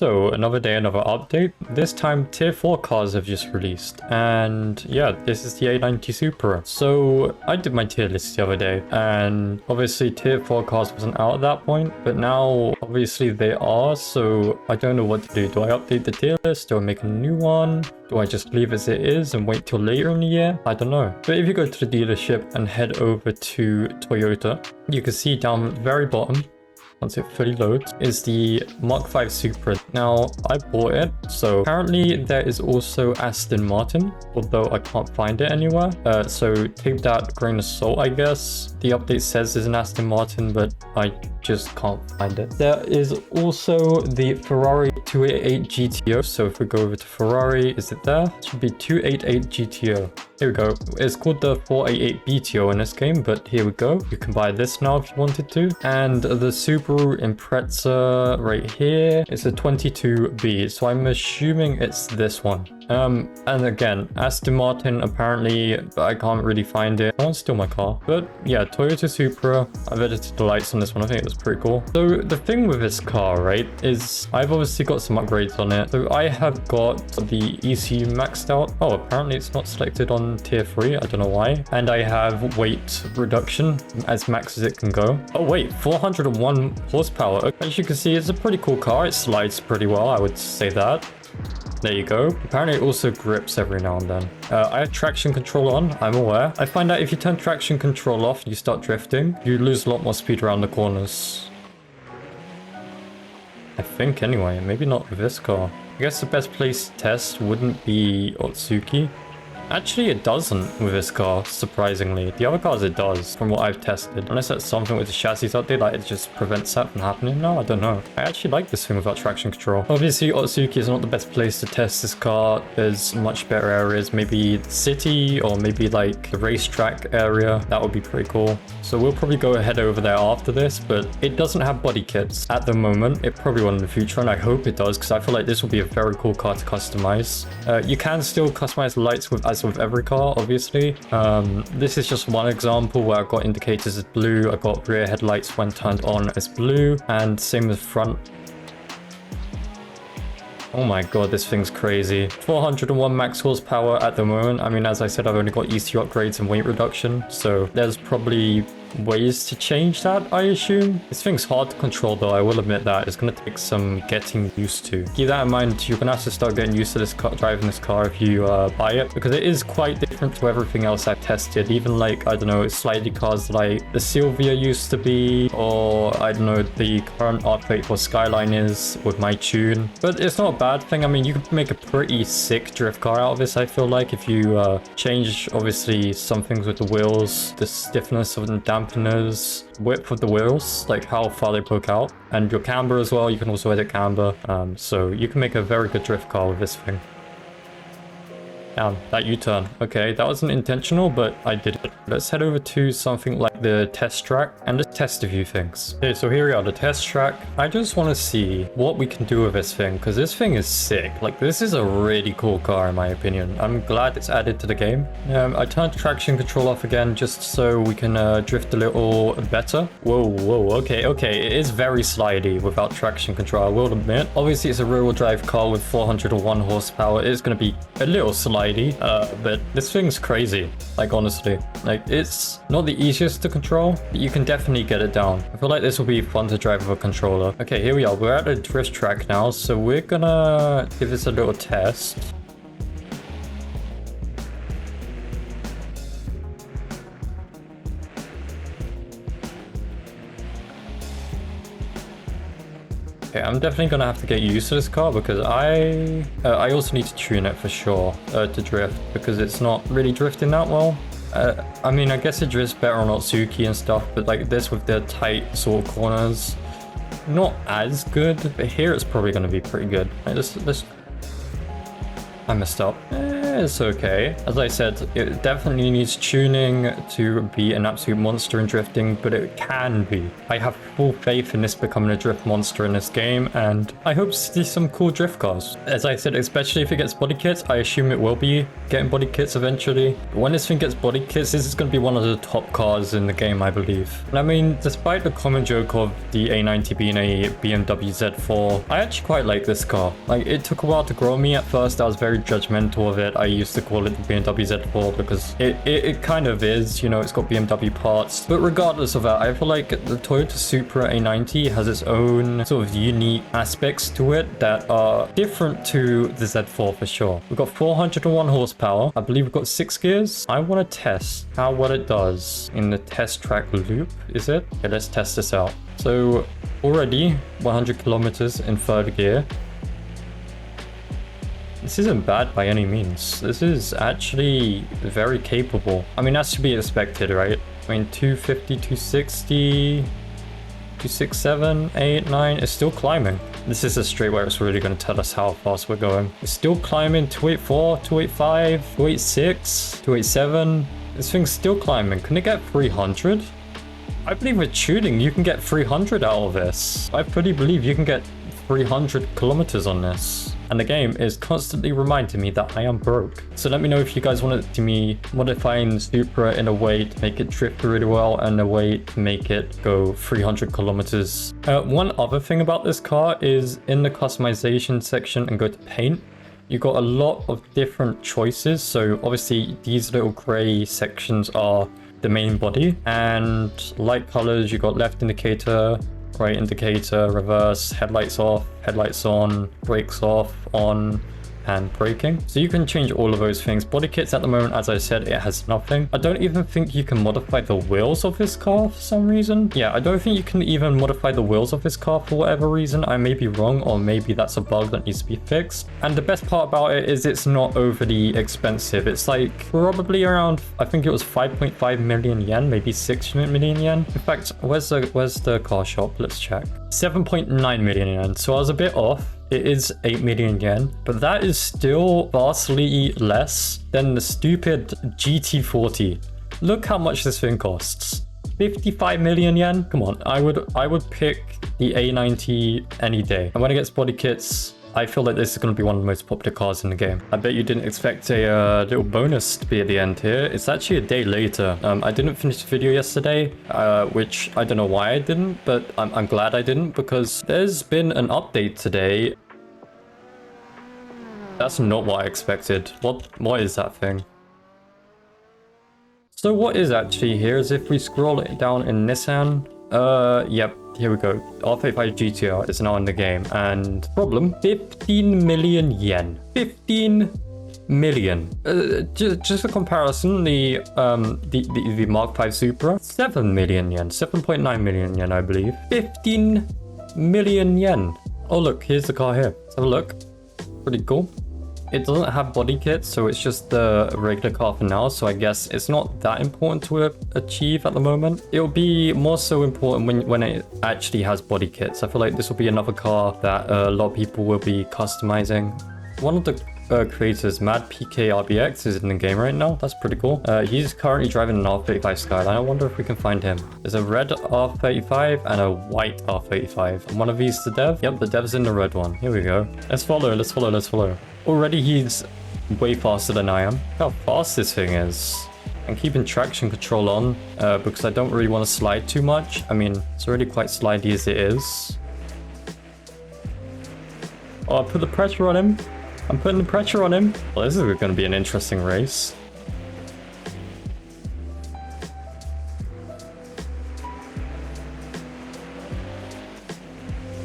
So another day, another update. This time tier 4 cars have just released, and yeah, this is the A90 Supra. So I did my tier list the other day, and obviously tier 4 cars wasn't out at that point, but now obviously they are, so I don't know what to do. Do I update the tier list? Do I make a new one? Do I just leave as it is and wait till later in the year? I don't know. But if you go to the dealership and head over to Toyota, you can see down at the very bottom, once it fully loads, is the Mark 5 Supra. Now, I bought it, so apparently there is also Aston Martin, although I can't find it anywhere. So take that with a grain of salt, I guess. The update says there's an Aston Martin, but I just can't find it. There is also the Ferrari 288 GTO. So if we go over to Ferrari, is it there? It should be 288 GTO. Here we go. It's called the 488 BTO in this game, but here we go. You can buy this now if you wanted to. And the Subaru Impreza right here is a 22B. So I'm assuming it's this one. And again, Aston Martin, apparently, I can't really find it. I want to steal my car. But yeah, Toyota Supra. I've edited the lights on this one. I think it was pretty cool. So the thing with this car, right, is I've obviously got some upgrades on it. So I have got the ECU maxed out. Oh, apparently it's not selected on tier 3. I don't know why. And I have weight reduction as max as it can go. Oh wait, 401 horsepower. As you can see, it's a pretty cool car. It slides pretty well, I would say that. There you go. Apparently it also grips every now and then. I have traction control on, I'm aware. I find out if you turn traction control off and you start drifting, you lose a lot more speed around the corners. I think anyway, maybe not with this car. I guess the best place to test wouldn't be Otsuki. Actually, it doesn't with this car, surprisingly. The other cars it does, from what I've tested. Unless that's something with the chassis update, like it just prevents that from happening now, I don't know. I actually like this thing without traction control. Obviously, Otsuki is not the best place to test this car. There's much better areas, maybe the city or maybe like the racetrack area. That would be pretty cool. So we'll probably go ahead over there after this, but it doesn't have body kits at the moment. It probably will in the future, and I hope it does, because I feel like this will be a very cool car to customize. You can still customize the lights as with every car, obviously. This is just one example where I've got indicators as blue. I got rear headlights when turned on as blue, and same with front. Oh my god, this thing's crazy. 401 max horsepower at the moment. I mean, as I said, I've only got ECU upgrades and weight reduction, so there's probably ways to change that, I assume. This thing's hard to control though, I will admit that. It's going to take some getting used to. Keep that in mind, you're going to have to start getting used to this car, driving this car if you buy it, because it is quite different to everything else I've tested. Even like, I don't know, slidey cars like the Silvia used to be, or I don't know, the current R34 Skyline is with my tune. But it's not a bad thing. I mean, you could make a pretty sick drift car out of this, I feel like, if you change obviously some things with the wheels, the stiffness of the dampeners, width of the wheels, like how far they poke out, and your camber as well. You can also edit camber, so you can make a very good drift car with this thing. Damn, that U-turn. Okay, that wasn't intentional, but I did it. Let's head over to something like the test track and just test a few things. Okay, so here we are, the test track. I just want to see what we can do with this thing, because this thing is sick. Like, this is a really cool car, in my opinion. I'm glad it's added to the game. I turned traction control off again, just so we can drift a little better. Whoa, whoa, okay. It is very slidey without traction control, I will admit. Obviously, it's a rear-wheel drive car with 401 horsepower. It's going to be a little slidey. But this thing's crazy, like, honestly. Like, it's not the easiest to control, but you can definitely get it down. I feel like this will be fun to drive with a controller. Okay, here we are. We're at a drift track now, so we're gonna give this a little test. Okay, I'm definitely gonna have to get used to this car, because I also need to tune it for sure to drift, because it's not really drifting that well. I mean, I guess it drifts better on Otsuki and stuff, but like this with the tight sort of corners, not as good. But here it's probably gonna be pretty good. Right, let's I messed up. It's okay. As I said, it definitely needs tuning to be an absolute monster in drifting, but it can be. I have full faith in this becoming a drift monster in this game, and I hope to see some cool drift cars. As I said, especially if it gets body kits, I assume it will be getting body kits eventually. When this thing gets body kits, this is going to be one of the top cars in the game, I believe. And I mean, despite the common joke of the A90 being a BMW Z4, I actually quite like this car. Like, it took a while to grow me. At first, I was very judgmental of it. I used to call it the BMW Z4 because it kind of is, you know, it's got BMW parts. But regardless of that, I feel like the Toyota Supra A90 has its own sort of unique aspects to it that are different to the Z4 for sure. We've got 401 horsepower. I believe we've got 6 gears. I want to test how well it does in the test track loop, is it? Okay, let's test this out. So already 100 kilometers in 3rd gear. This isn't bad by any means. This is actually very capable. I mean, that's to be expected, right? I mean, 250, 260, 267, 8, 9. It's still climbing. This is a straight where it's really going to tell us how fast we're going. It's still climbing. 284, 285, 286, 287. This thing's still climbing. Can it get 300? I believe with tuning, you can get 300 out of this. I fully believe you can get 300 kilometers on this. And the game is constantly reminding me that I am broke. So let me know if you guys want it to me modifying Supra in a way to make it drift really well and a way to make it go 300 kilometers. One other thing about this car is in the customization section and go to paint, you got a lot of different choices. So obviously these little gray sections are the main body, and light colors, you got left indicator, right indicator, reverse, headlights off, headlights on, brakes off, on, and braking. So you can change all of those things. Body kits at the moment, as I said, it has nothing. I don't even think you can modify the wheels of this car for some reason. Yeah, I don't think you can even modify the wheels of this car for whatever reason. I may be wrong, or maybe that's a bug that needs to be fixed. And the best part about it is it's not overly expensive. It's like probably around, I think it was 5.5 million yen, maybe 6 million yen. In fact, where's the car shop? Let's check. 7.9 million yen. So I was a bit off. It is 8 million yen, but that is still vastly less than the stupid GT40. Look how much this thing costs. 55 million yen? Come on, I would pick the A90 any day. And when it gets body kits, I feel like this is going to be one of the most popular cars in the game. I bet you didn't expect a little bonus to be at the end here. It's actually a day later. I didn't finish the video yesterday, which I don't know why I didn't, but I'm glad I didn't, because there's been an update today. That's not what I expected. What is that thing? So what is actually here is if we scroll it down in Nissan, yep, here we go. R35 GTR is now in the game, and problem, 15 million yen. 15 million. Just a comparison, the Mark 5 Supra, 7 million yen, 7.9 million yen, I believe. 15 million yen. Oh look, here's the car here. Let's have a look. Pretty cool. It doesn't have body kits, so it's just the regular car for now, so I guess it's not that important to achieve at the moment. It'll be more so important when it actually has body kits. I feel like this will be another car that a lot of people will be customizing. One of the creators, Mad PK RBX, is in the game right now. That's pretty cool. He's currently driving an R35 Skyline. I wonder if we can find him. There's a red R35 and a white R35. And one of these the dev? Yep, the dev's in the red one. Here we go. Let's follow, let's follow, let's follow. Already he's way faster than I am. Look how fast this thing is. I'm keeping traction control on because I don't really want to slide too much. I mean, it's already quite slidey as it is. Oh, I put the pressure on him. I'm putting the pressure on him. Well, this is going to be an interesting race.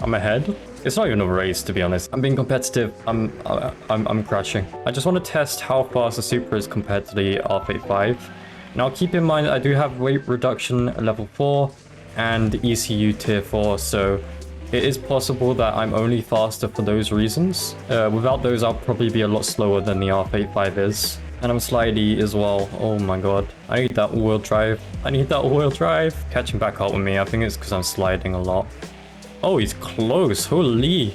I'm ahead. It's not even a race, to be honest. I'm being competitive. I'm crashing. I just want to test how fast the Supra is compared to the R35. Now, keep in mind, I do have weight reduction level 4 and ECU tier 4, so it is possible that I'm only faster for those reasons. Without those, I'll probably be a lot slower than the R35 is. And I'm slidey as well. Oh my god. I need that all-wheel drive. I need that all-wheel drive. Catching back up with me. I think it's because I'm sliding a lot. Oh, he's close. Holy.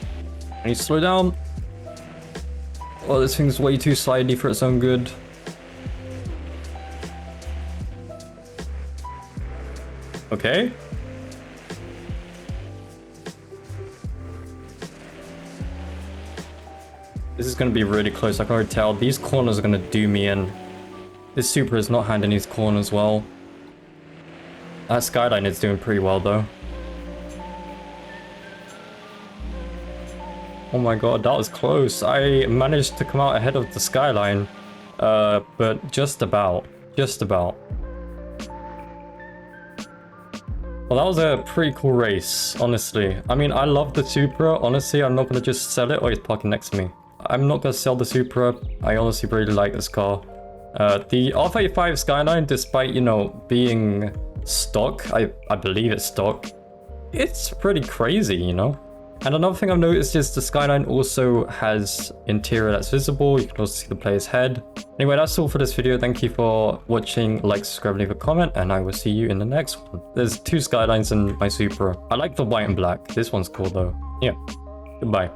I need to slow down. Oh, this thing's way too slidey for its own good. Okay. This is going to be really close. I can already tell. These corners are going to do me in. This Supra is not handling these corners well. That Skyline is doing pretty well, though. Oh my god, that was close. I managed to come out ahead of the Skyline. But just about. Just about. Well, that was a pretty cool race, honestly. I mean, I love the Supra. Honestly, I'm not going to just sell it. Oh, he's parking next to me. I'm not going to sell the Supra. I honestly really like this car. The R35 Skyline, despite, you know, being stock, I believe it's stock, it's pretty crazy, you know? And another thing I've noticed is the Skyline also has interior that's visible. You can also see the player's head. Anyway, that's all for this video. Thank you for watching. Like, subscribe, leave a comment, and I will see you in the next one. There's two Skylines in my Supra. I like the white and black. This one's cool though. Yeah, goodbye.